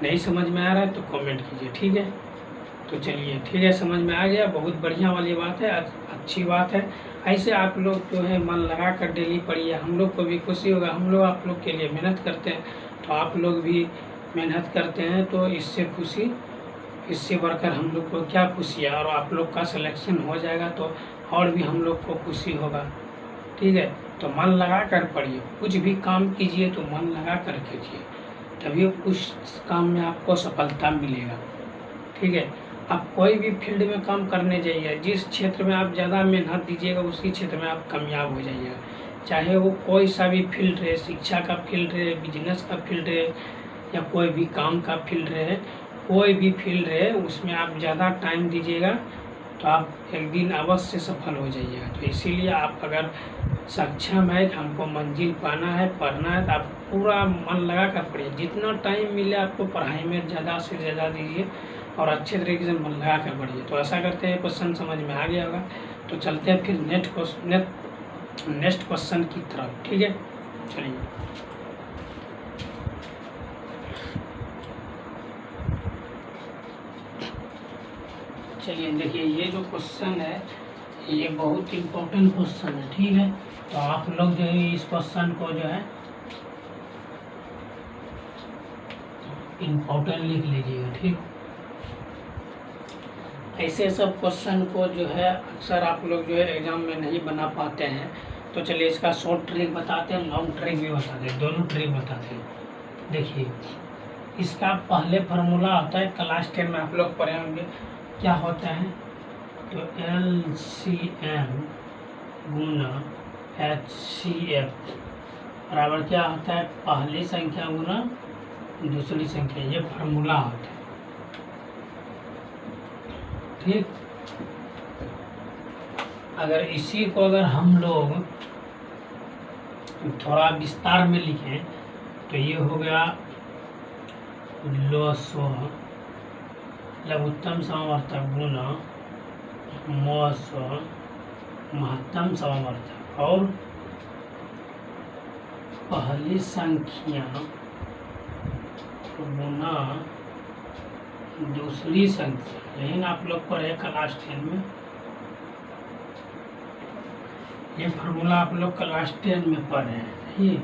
नहीं समझ में आ रहा है तो कमेंट कीजिए, ठीक है। तो चलिए ठीक है, समझ में आ गया, बहुत बढ़िया वाली बात है, अच्छी बात है। ऐसे आप लोग जो है मन लगा कर डेली पढ़िए, हम लोग को भी खुशी होगा। हम लोग आप लोग के लिए मेहनत करते हैं, तो आप लोग भी मेहनत करते हैं, तो इससे खुशी, इससे बढ़कर हम लोग को क्या खुशी है। और आप लोग का सिलेक्शन हो जाएगा तो और भी हम लोग को खुशी होगा, ठीक है। तो मन लगा कर पढ़िए, कुछ भी काम कीजिए तो मन लगा कर कीजिए, तभी उस काम में आपको सफलता मिलेगा, ठीक है। आप कोई भी फील्ड में काम करने जाइए, जिस क्षेत्र में आप ज़्यादा मेहनत दीजिएगा उसी क्षेत्र में आप कामयाब हो जाइएगा। चाहे वो कोई सा भी फील्ड रहे, शिक्षा का फील्ड रहे, बिजनेस का फील्ड रहे, या कोई भी काम का फील्ड रहे, कोई भी फील्ड रहे, उसमें आप ज़्यादा टाइम दीजिएगा तो आप एक दिन अवश्य सफल हो जाइएगा। तो इसीलिए आप अगर सक्षम है, हमको मंजिल पाना है, पढ़ना है, तो आप पूरा मन लगा कर पढ़िए। जितना टाइम मिले आपको पढ़ाई में ज़्यादा से ज़्यादा दीजिए और अच्छे तरीके से मन लगा कर पढ़िए। तो आशा करते हैं क्वेश्चन समझ में आ गया होगा। तो चलते हैं फिर नेक्स्ट क्वेश्चन की तरफ, ठीक है। चलिए देखिए, ये जो क्वेश्चन है ये बहुत इम्पोर्टेंट क्वेश्चन है, ठीक है। तो आप लोग जो है इस क्वेश्चन को जो है इम्पोर्टेंट लिख लीजिएगा, ठीक। ऐसे सब क्वेश्चन को जो है अक्सर आप लोग जो है एग्जाम में नहीं बना पाते हैं। तो चलिए इसका शॉर्ट ट्रिक बताते हैं, लॉन्ग ट्रिक भी बताते हैं, दोनों ट्रिक बताते हैं। देखिए इसका पहले फार्मूला आता है, क्लास 10 में आप लोग पढ़े होंगे, क्या होता है तो LCM गुना HCF बराबर क्या होता है, पहली संख्या गुना दूसरी संख्या, ये फार्मूला होता है। ठीक, अगर इसी को अगर हम लोग थोड़ा विस्तार में लिखें तो ये हो गया लसो लघुत्तम समावर्तक गुना मसो महत्तम समावर्तक और पहली संख्या गुना दूसरी संख्या, लेकिन आप लोग पढ़े क्लास 10 में, ये फार्मूला आप लोग क्लास 10 में पढ़े हैं। ठीक,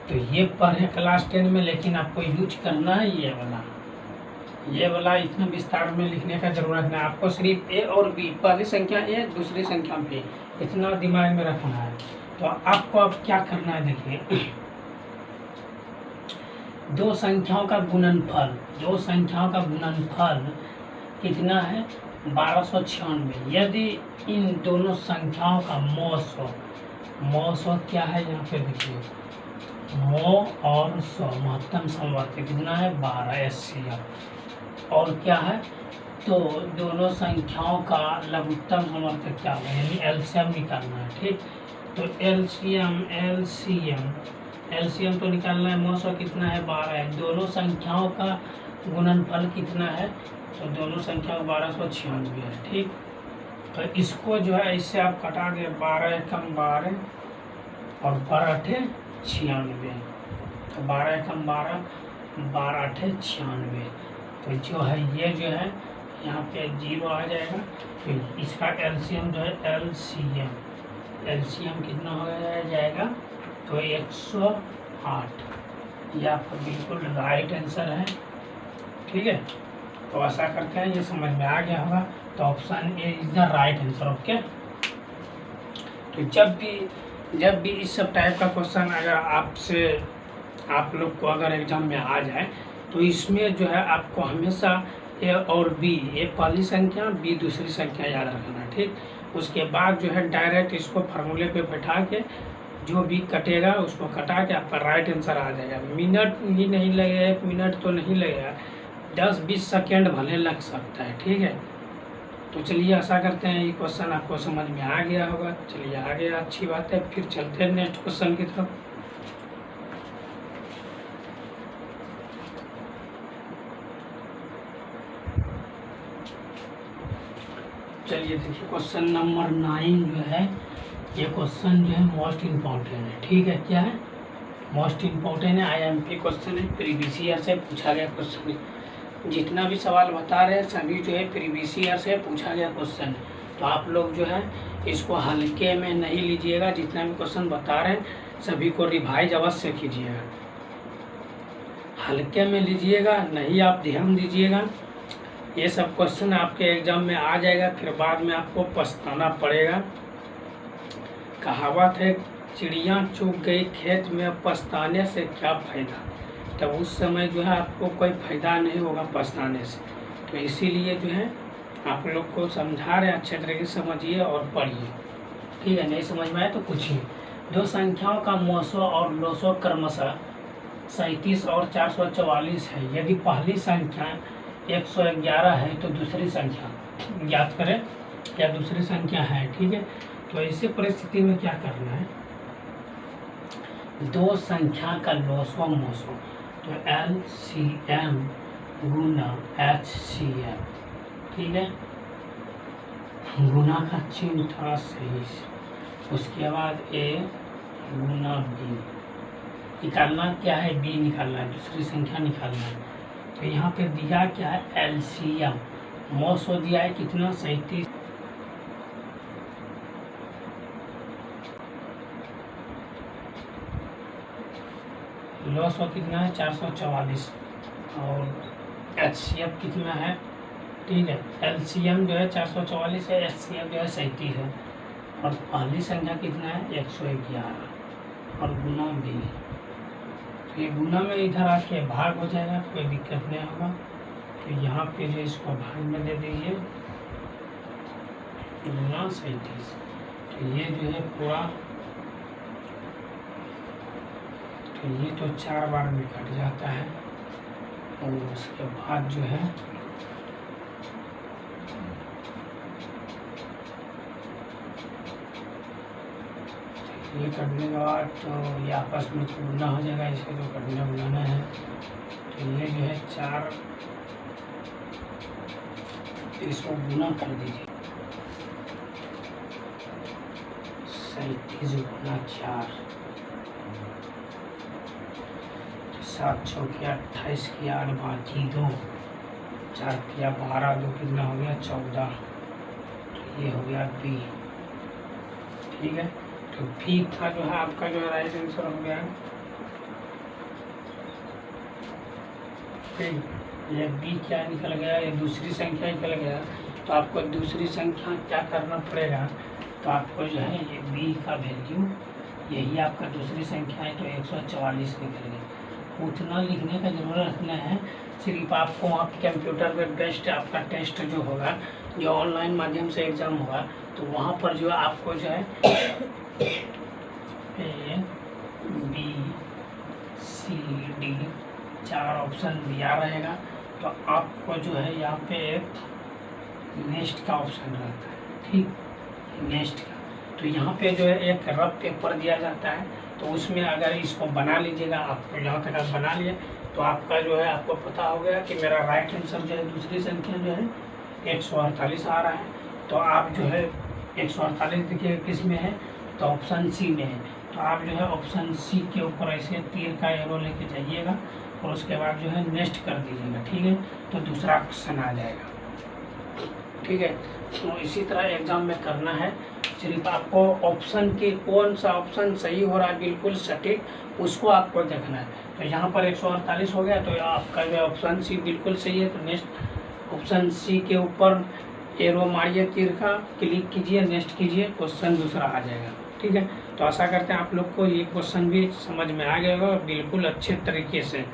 तो ये पढ़े क्लास 10 में, लेकिन आपको यूज करना है ये वाला इतना विस्तार में लिखने का जरूरत नहीं, आपको सिर्फ ए और बी, पहली संख्या ए दूसरी संख्या बी, इतना दिमाग में रखना है। तो आपको अब क्या करना है, देखिए दो संख्याओं का गुणनफल कितना है 1296। यदि इन दोनों संख्याओं का मौ क्या है, यहाँ पे देखिए मौ और 100 महत्तम समवर्ती कितना है 12 SCF, और क्या है तो दोनों संख्याओं का लघुत्तम समवर्तक क्या होगा, यानी LCM निकालना है। ठीक, तो LCM तो निकालना है, मौ 100 कितना है 12 है, दोनों संख्याओं का गुणनफल कितना है तो दोनों संख्या 1296 है। ठीक, तो इसको जो है इससे आप कटा के 12 कम 12 और 12 96, तो 12 कम 12 12 96, तो जो है ये जो है यहाँ पे 0 आ जाएगा। तो इसका LCM जो है LCM कितना हो जाएगा तो 108, ये आपका बिल्कुल राइट आंसर है। ठीक है, तो ऐसा करते हैं, ये समझ में आ गया होगा, तो option A is the right answer. Okay, तो जब भी इस सब टाइप का क्वेश्चन अगर आपसे आप लोग को अगर एग्जाम में आ जाए तो इसमें जो है आपको हमेशा ए और बी, ए पहली संख्या बी दूसरी संख्या याद रखना। ठीक, उसके बाद जो है डायरेक्ट इसको फार्मूले पे बैठा के जो भी कटेगा उसको कटा के आपका राइट आंसर आ जाएगा। मिनट ही नहीं लगेगा, 1 मिनट तो नहीं लगेगा, 10-20 सेकेंड भले लग सकता है। ठीक है, तो चलिए आशा करते हैं ये क्वेश्चन आपको समझ में आ गया होगा। चलिए आ गया, अच्छी बात है, फिर चलते हैं नेक्स्ट क्वेश्चन की तरफ। चलिए देखिए क्वेश्चन नंबर 9 जो है, ये क्वेश्चन जो है मोस्ट इम्पोर्टेंट है। ठीक है, क्या है मोस्ट इम्पोर्टेंट है, IMP क्वेश्चन है, प्रीवियस ईयर से पूछा गया क्वेश्चन है। जितना भी सवाल बता रहे हैं सभी जो है प्रीवियस ईयर से पूछा गया क्वेश्चन है। तो आप लोग जो है इसको हल्के में नहीं लीजिएगा, जितना भी क्वेश्चन बता रहे हैं सभी को रिवाइज अवश्य कीजिएगा, हल्के में लीजिएगा, नहीं आप ध्यान दीजिएगा। ये सब क्वेश्चन आपके एग्जाम में आ जाएगा, फिर बाद में आपको पछताना पड़ेगा। कहावत है, चिड़िया चुग गई खेत में, पछताने से क्या फायदा। तब उस समय जो है आपको कोई फायदा नहीं होगा पछताने से। तो इसीलिए जो है आप लोग को समझा रहे हैं, अच्छे तरीके से समझिए और पढ़िए। ठीक है, नहीं समझ में आए तो पूछिए। दो संख्याओं का मौसो और लोसो क्रमशः 37 और 444 है। यदि पहली संख्या 111 है तो दूसरी संख्या ज्ञात करें या दूसरी संख्या है। ठीक है, तो ऐसी परिस्थिति में क्या करना है, दो संख्या का लोसो मोसो, तो LCM गुना HCF। ठीक है, गुना का चिन्ह थोड़ा सही से, उसके बाद A गुना B निकालना, क्या है B निकालना है, दूसरी संख्या निकालना है। तो यहाँ पे दिया क्या है LCM, मोसो दिया है कितना 37, लोसो कितना है 444, और HCF कितना है ठीक है। LCM जो है 444 है, HCF जो है 37 है, और पहली संख्या कितना है 111, और गुना भी, तो ये गुना में इधर आके भाग हो जाएगा, कोई दिक्कत नहीं होगा। तो यहाँ पे जो इसको भाग में दे दीजिए गुना 37, तो ये जो है पूरा, तो ये तो 4 बार में कट जाता है, और उसके बाद जो है ये कटने के बाद तो ये आपस में गुना हो जाएगा, इसे तो कटना बुलाना है। तो ये जो है 4, इसको गुना कर दीजिए, 37 गुना 4, 7 चौकिया 28 की 8 बाकी 2, 4 किया 12, 2 कितना हो गया 14, तो ये हो गया बी। ठीक है, तो बी का जो है आपका जो है राइट आंसर हो गया। ठीक, ये बी क्या निकल गया, ये दूसरी संख्या निकल गया। तो आपको दूसरी संख्या क्या करना पड़ेगा, तो आपको जो है ये बी का वैल्यू, यही आपका दूसरी संख्या है, तो 144 निकल गया। उतना लिखने का ज़रूरत नहीं है, सिर्फ आपको वहाँ पे कंप्यूटर पे बेस्ट आपका टेस्ट जो होगा, जो ऑनलाइन माध्यम से एग्ज़ाम होगा, तो वहाँ पर जो है आपको जो है A B C D 4 option दिया रहेगा। तो आपको जो है यहाँ पे एक नेक्स्ट का ऑप्शन रहता है, ठीक, नेक्स्ट का। तो यहाँ पे जो है एक रफ पेपर दिया जाता है, तो उसमें अगर इसको बना लीजिएगा, आपको यहाँ तक आप बना लिए, तो आपका जो है आपको पता हो गया कि मेरा राइट आंसर जो है दूसरी संख्या जो है 148 आ रहा है। तो आप जो है 148 देखिए किस में है, तो ऑप्शन सी में है। तो आप जो है ऑप्शन सी के ऊपर ऐसे तीर का एरो लेके जाइएगा, और उसके बाद जो है नेक्स्ट कर दीजिएगा। ठीक है, तो दूसरा क्वेश्चन आ जाएगा। ठीक है, तो इसी तरह एग्जाम में करना है, सिर्फ आपको ऑप्शन के कौन सा ऑप्शन सही हो रहा है बिल्कुल सटीक, उसको आपको देखना है। तो यहाँ पर 148 हो गया, तो आपका जो ऑप्शन सी बिल्कुल सही है। तो नेक्स्ट ऑप्शन सी के ऊपर एरो मारिए, तीर का क्लिक कीजिए, नेक्स्ट कीजिए, क्वेश्चन दूसरा आ जाएगा। ठीक है, तो आशा करते हैं आप लोग को ये क्वेश्चन भी समझ में आ गया होगा बिल्कुल अच्छे तरीके से।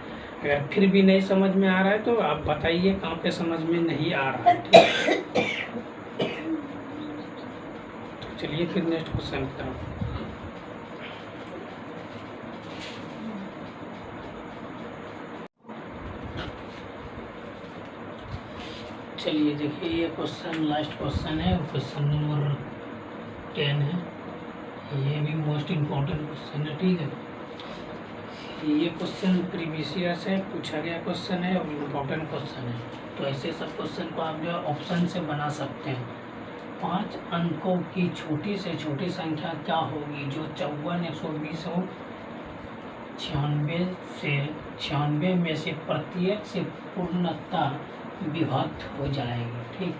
अगर फिर भी नहीं समझ में आ रहा है तो आप बताइए कहाँ पे समझ में नहीं आ रहा है। तो चलिए फिर नेक्स्ट क्वेश्चन की तरफ। चलिए देखिए, ये क्वेश्चन लास्ट क्वेश्चन है, क्वेश्चन नंबर 10 है। ये भी मोस्ट इम्पोर्टेंट क्वेश्चन है। ठीक है, ये क्वेश्चन प्रीवियस ईयर से पूछा गया क्वेश्चन है और इम्पोर्टेंट क्वेश्चन है। तो ऐसे सब क्वेश्चन को आप जो है ऑप्शन से बना सकते हैं। 5 अंकों की छोटी से छोटी संख्या क्या होगी जो 54, 120 हो 96 में से प्रत्येक से पूर्णतः विभक्त हो जाएगी। ठीक,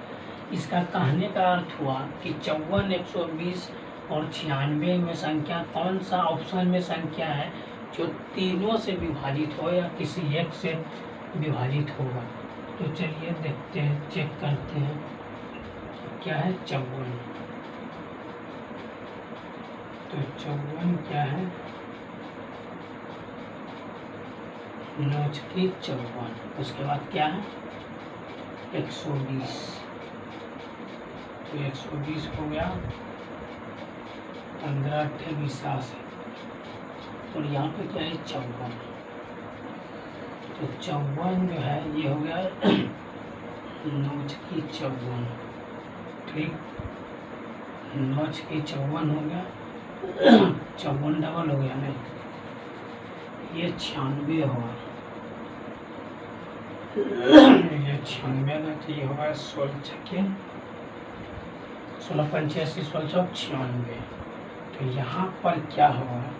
इसका कहने का अर्थ हुआ कि 54, 120 और 96 में संख्या कौन सा ऑप्शन में संख्या है जो तीनों से विभाजित हो या किसी एक से विभाजित होगा। तो चलिए देखते हैं, चेक करते हैं क्या है 54। तो 54 क्या है, 9 की 54। उसके बाद क्या है 120। तो 120 हो गया 15 × 20 और यहाँ पे क्या है 54। तो 54 जो है ये हो गया 9 की 54। ठीक, 9 की 54 हो गया, 54 डबल हो गया नहीं, ये 96 होगा। ये 96 का तो ये होगा 16 छक्के 16 85 16 96। तो यहाँ पर क्या होगा,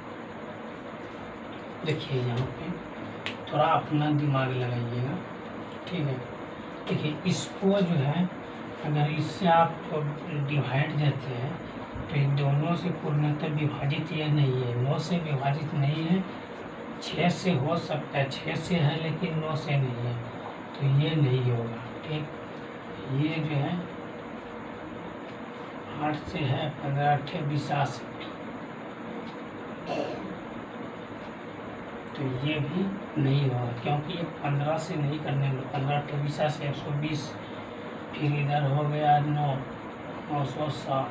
देखिए यहाँ पे थोड़ा अपना दिमाग लगाइएगा। ठीक है, देखिए इसको जो है अगर इससे आप डिवाइड देते हैं तो इन दोनों से पूर्णतः विभाजित ये नहीं है, 9 से विभाजित नहीं है, 6 से हो सकता है, 6 से है लेकिन 9 से नहीं है, तो ये नहीं होगा। ठीक, ये जो है 8 से है 15 8 20 80, तो ये भी नहीं होगा क्योंकि ये 15 से नहीं करने में 15 8 20 से 120, फिर इधर हो गया 960,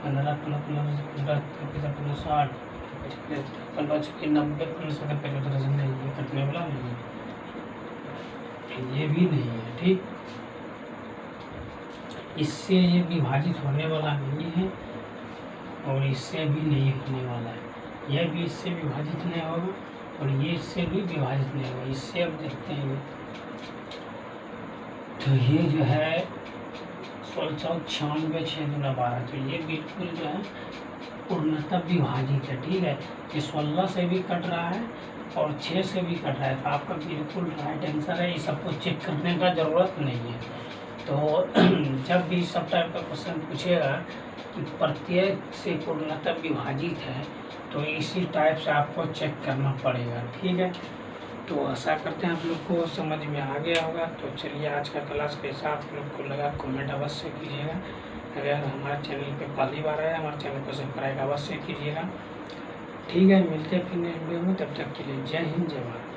15 15 60, 90 ये कटने वाला नहीं है, ये भी नहीं है। ठीक, इससे ये विभाजित होने वाला नहीं है और इससे भी नहीं होने वाला है, यह भी इससे विभाजित नहीं होगा और ये इससे भी विभाजित नहीं होगा। इससे अब देखते हैं, तो ये जो है 16 96 6 गुना 12, तो ये बिल्कुल जो है पूर्णतः विभाजित है। ठीक है, ये 16 से भी कट रहा है और 6 से भी कट रहा है, तो आपका बिल्कुल राइट आंसर है। ये सबको चेक करने का ज़रूरत नहीं है। तो जब भी सब टाइप का क्वेश्चन पूछेगा कि प्रत्येक से पूर्णतः विभाजित है, तो इसी टाइप से आपको चेक करना पड़ेगा। ठीक है, तो आशा करते हैं आप लोग को समझ में आ गया होगा। तो चलिए, आज का क्लास कैसा आप लोग को लगा कमेंट अवश्य कीजिएगा। अगर हमारे चैनल पे पहली बार आए, हमारे चैनल को सब्सक्राइब अवश्य कीजिएगा। ठीक है, मिलते हैं फिर नेक्स्ट वीडियो में, तब तक के लिए जय हिंद जय भारत।